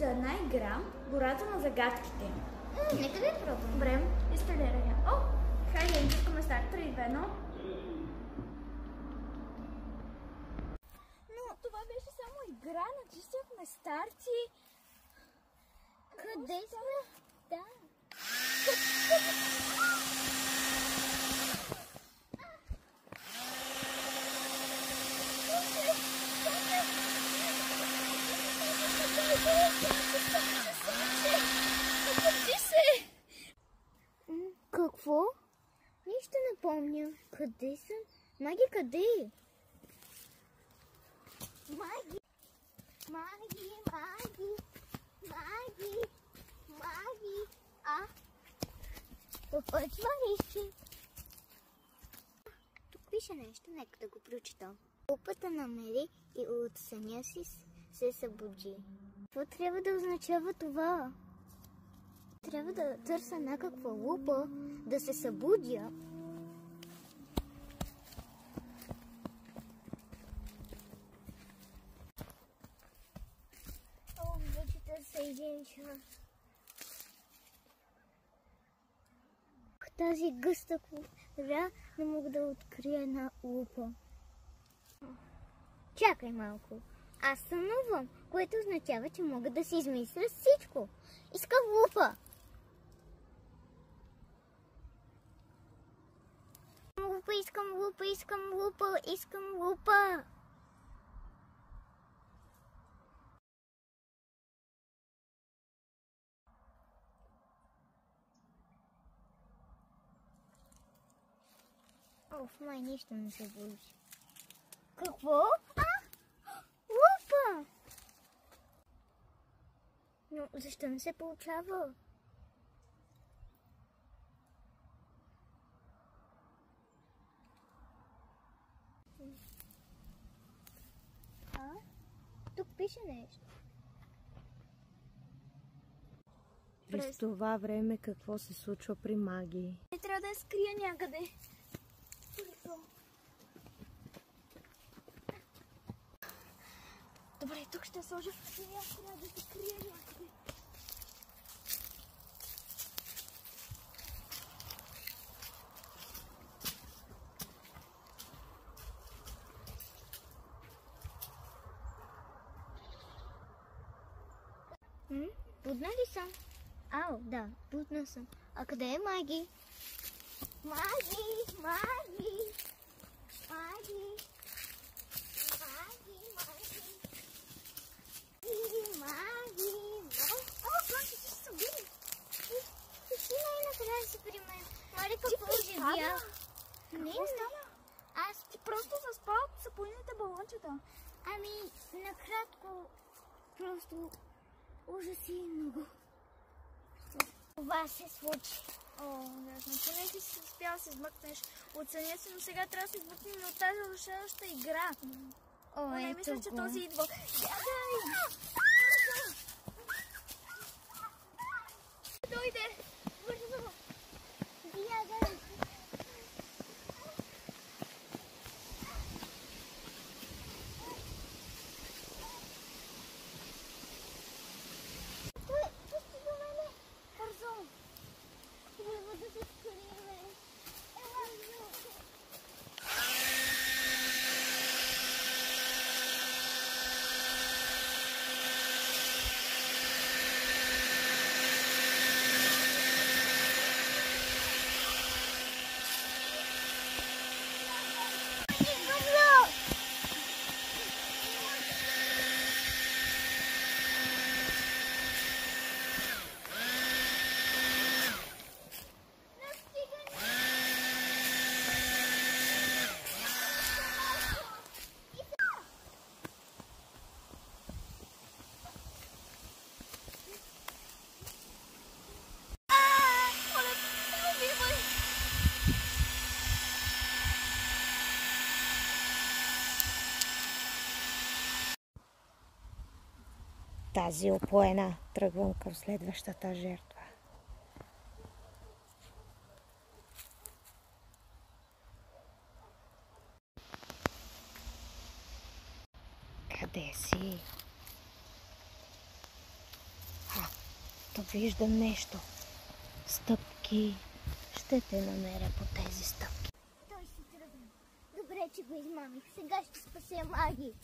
за една игра гората на загадките. Нека да я пробвам. Добре, инсталирай я. О, хайде, искаме старт 3, 2, 1. Но това беше само игра, натиснахме старти. Къде сме? Да. Какво? Нищо не помня. Къде съм? Маги, къде? Маги! Маги, маги! Маги! Маги! Попъчва ли? Тук пише нещо, нека да го прочитам. Лупата намери и от съня си се събуди. Какво трябва да означава това? Трябва да търся някаква лупа, да се събудя. О, вече търся един час. Тази гъста кора не мога да открия една лупа. Чакай малко. Аз сънувам, което означава, че мога да си измисля всичко. Искам лупа! Искам лупа, искам лупа, искам лупа! Оф, май нищо не се получи. Какво? Лупа! Но защо не се получава? Тук пише нещо. През това време какво се случва при Маги? Не трябва да я скрия някъде. Добре, тук ще сложа и аз трябва да се крия някъде. Будна ли съм? Ау, да, будна съм. А къде е Маги? Маги! Маги! Маги! Маги! Маги! Маги! О, Маги, ти се събуди! Ти най-накрая си при мен. Мари, какво оживя? Не, Аз ти просто заспал от сапунините балончета. Ами, накратко, просто ужаси много. Това се случи. О, ясно. Поне ти си успял да се измъкнеш от съня си, но сега трябва да се измъкнем от тази ужасяваща игра. О, Не мисля, че този идва. Дойде! Бързо! Бягай! Пусти до мене! Бързо! Трябва да се скриме! Тази опоена. Тръгвам към следващата жертва. Къде си? То виждам нещо. Стъпки. Ще те намеря по тези стъпки. Той си тръгна. Добре, че го измамих. Сега ще спася Маги.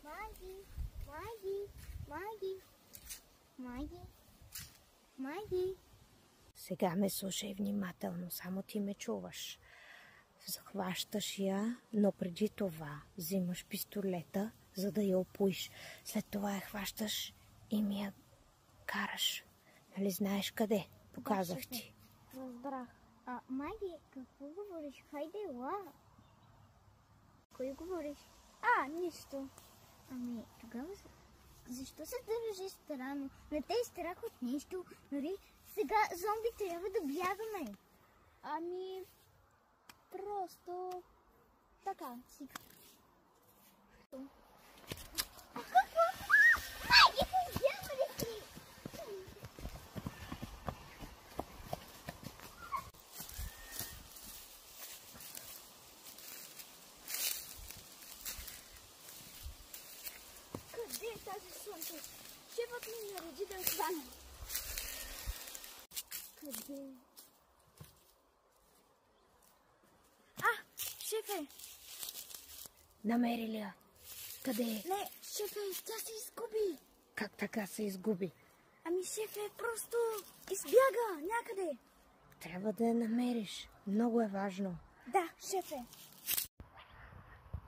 Маги, Маги, Маги, Маги, Маги. Сега ме слушай внимателно, само ти ме чуваш. Захващаш я, но преди това взимаш пистолета, за да я опоиш. След това я хващаш и ми я караш. Нали знаеш къде? Показах ти. Разбрах. Маги, какво говориш? Хайде, ела. Кой говориш? Нищо. Ами, тогава защо се държи странно? Не те е страх от нищо. Нали сега зомби трябва да бягаме. Просто така си. Какво? Майги, подява ли си? Къде е тази слънце? Шефът ми нареди да я хвана. Къде? Шефе! Намери ли я? Къде е? Не, шефе, тя се изгуби. Как така се изгуби? Шефе, просто избяга някъде. Трябва да я намериш. Много е важно. Да, шефе.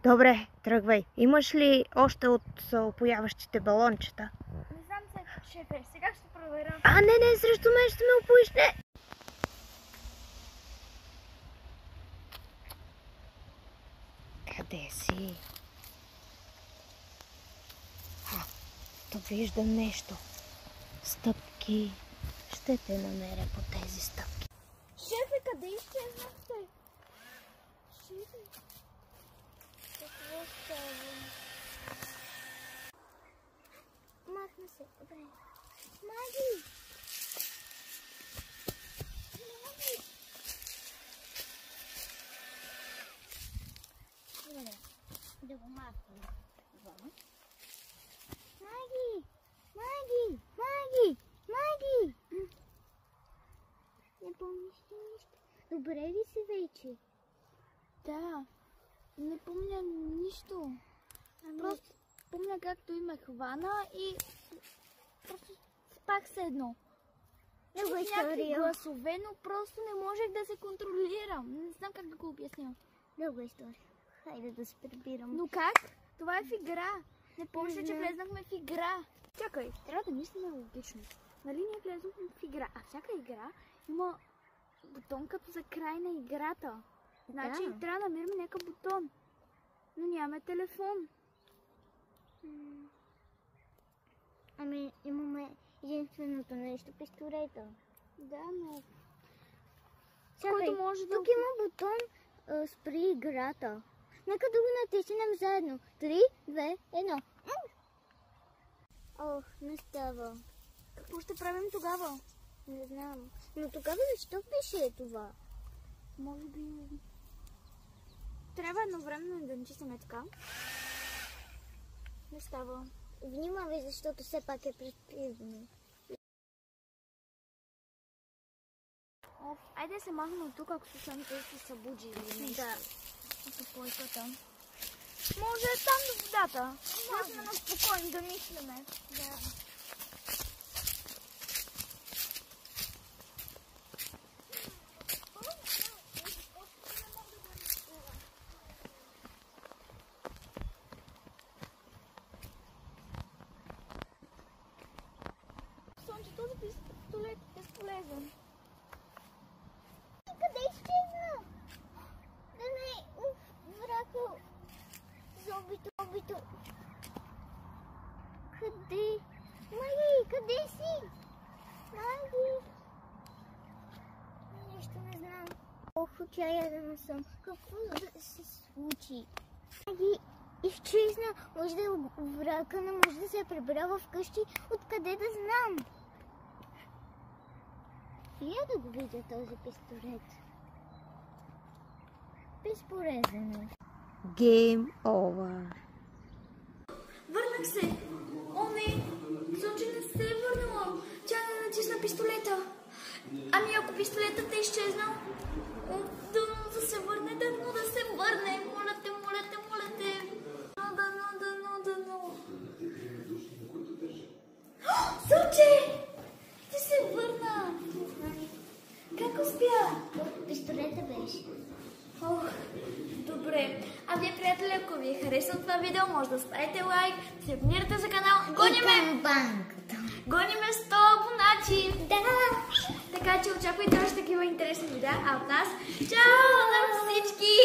Добре, тръгвай. Имаш ли още от опояващите балончета? Не знам се, шефе. Сега ще проверя. Не, срещу мен ще ме опоиш, не! Къде си? То виждам нещо. Стъпки. Ще те намеря по тези стъпки. Шефе, къде изчезнахте? Шефе, какво става? Махна се. Добре. Маги! Маги! Добре. Да го махнем. Маги! Маги! Маги! Маги! Не помниш ли нищо? Добре ли си вече? Да, не помня нищо. Просто помня както ме хвана и просто спах се едно. Много Чух някакви история. гласове, но просто не можех да се контролирам. Не знам как да го обясня. Много история. Хайде да се прибирам. Но как? Това е в игра. Не помня, че влезнахме в игра. Чакай, трябва да мислим логично. Нали ние влезнахме в игра, а всяка игра има бутон като за край на играта. Значи трябва да намерим някакъв бутон. Но нямаме телефон. Имаме единственото нещо пистолета. Да, но... Чакай, който може да... тук има бутон спри играта. Нека да го натиснем заедно. 3, 2, 1. Ох, не става. Какво ще правим тогава? Не знам. Но тогава защо пише това? Може би... Трябва едновременно да натиснем така. Не става. Внимавай, защото все пак е предпизано. Айде се махнем от тук, ако случайно се събуди или нещо. Да. От плойката. Може там до водата. Да сме спокойни да мислиме. Да. Сонче, този пистолет е безполезен. Къде изчезна? Да не, врако. Зомбито. Къде? Маги, къде си? Маги. Нищо не знам. Ох, отчаяна съм. Какво да се случи? Маги изчезна. Може да е врака, не може да се е прибрала вкъщи. Откъде да знам? Я да го видя този пистолет. Безполезен е. Game over. Върна Върнах се. О, не. Слънче не се е върнало. Тя не натисна пистолета. Ами ако пистолетът е изчезнал? Дано да се върне, дано да се върне. Моля те, моля те, моля те. Дано. Слънче! Ти се върна. Как успя? Пистолета беше. Ох, добре. А вие, приятели, ако ви е харесало това видео, може да ставите лайк, да се абонирате за канал. Гониме 100 абонати. Да! Така че очаквайте още такива интересни видеа. А от нас, чао на всички!